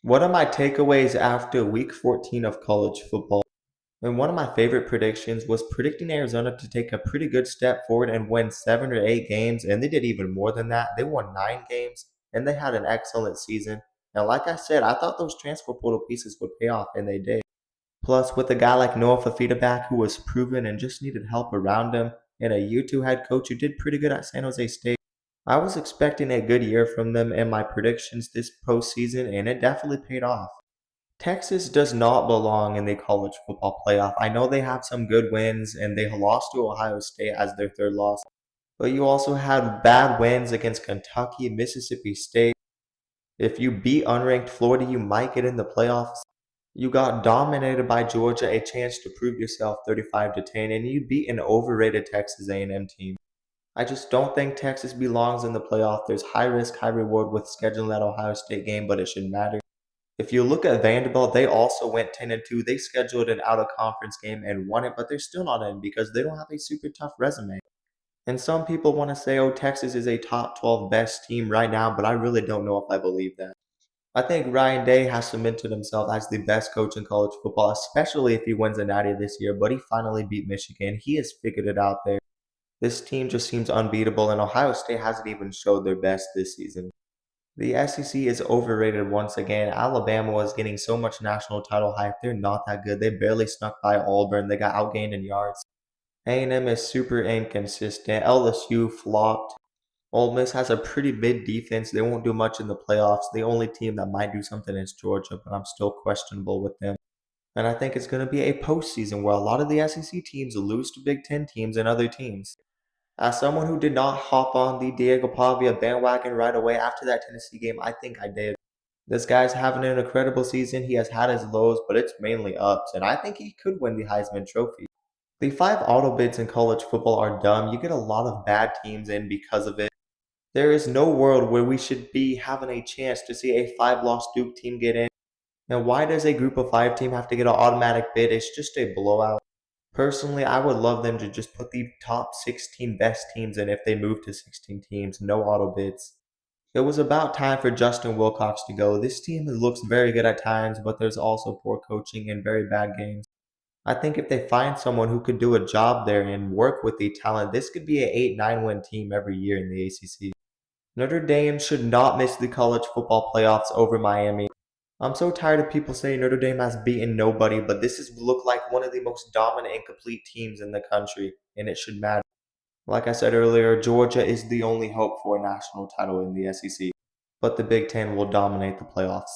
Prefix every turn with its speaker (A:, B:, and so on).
A: One of my takeaways after week 14 of college football, and one of my favorite predictions was predicting Arizona to take a pretty good step forward and win 7 or 8 games, and they did even more than that. They won 9 games, and they had an excellent season. And like I said, I thought those transfer portal pieces would pay off, and they did. Plus, with a guy like Noah Fafita back who was proven and just needed help around him, and a U2 head coach who did pretty good at San Jose State, I was expecting a good year from them in my predictions this postseason, and it definitely paid off. Texas does not belong in the college football playoff. I know they have some good wins and they lost to Ohio State as their third loss, but you also had bad wins against Kentucky, Mississippi State. If you beat unranked Florida, you might get in the playoffs. You got dominated by Georgia, a chance to prove yourself 35 to 10, and you beat an overrated Texas A&M team. I just don't think Texas belongs in the playoff. There's high risk, high reward with scheduling that Ohio State game, but it should matter. If you look at Vanderbilt, they also went 10-2. They scheduled an out of conference game and won it, but they're still not in because they don't have a super tough resume. And some people want to say, oh, Texas is a top 12 best team right now, but I really don't know if I believe that. I think Ryan Day has cemented himself as the best coach in college football, especially if he wins a natty this year, but he finally beat Michigan. He has figured it out there. This team just seems unbeatable, and Ohio State hasn't even showed their best this season. The SEC is overrated once again. Alabama was getting so much national title hype. They're not that good. They barely snuck by Auburn. They got outgained in yards. A&M is super inconsistent. LSU flopped. Ole Miss has a pretty big defense. They won't do much in the playoffs. The only team that might do something is Georgia, but I'm still questionable with them. And I think it's going to be a postseason where a lot of the SEC teams lose to Big Ten teams and other teams. As someone who did not hop on the Diego Pavia bandwagon right away after that Tennessee game, I think I did. This guy's having an incredible season. He has had his lows, but it's mainly ups, and I think he could win the Heisman Trophy. The 5 auto bids in college football are dumb. You get a lot of bad teams in because of it. There is no world where we should be having a chance to see a 5 loss Duke team get in. And why does a group of 5 team have to get an automatic bid? It's just a blowout. Personally, I would love them to just put the top 16 best teams in if they move to 16 teams, no auto bids. It was about time for Justin Wilcox to go. This team looks very good at times, but there's also poor coaching and very bad games. I think if they find someone who could do a job there and work with the talent, this could be an 8-9 win team every year in the ACC. Notre Dame should not miss the college football playoffs over Miami. I'm so tired of people saying Notre Dame has beaten nobody, but this has looked like one of the most dominant and complete teams in the country, and it should matter. Like I said earlier, Georgia is the only hope for a national title in the SEC, but the Big Ten will dominate the playoffs.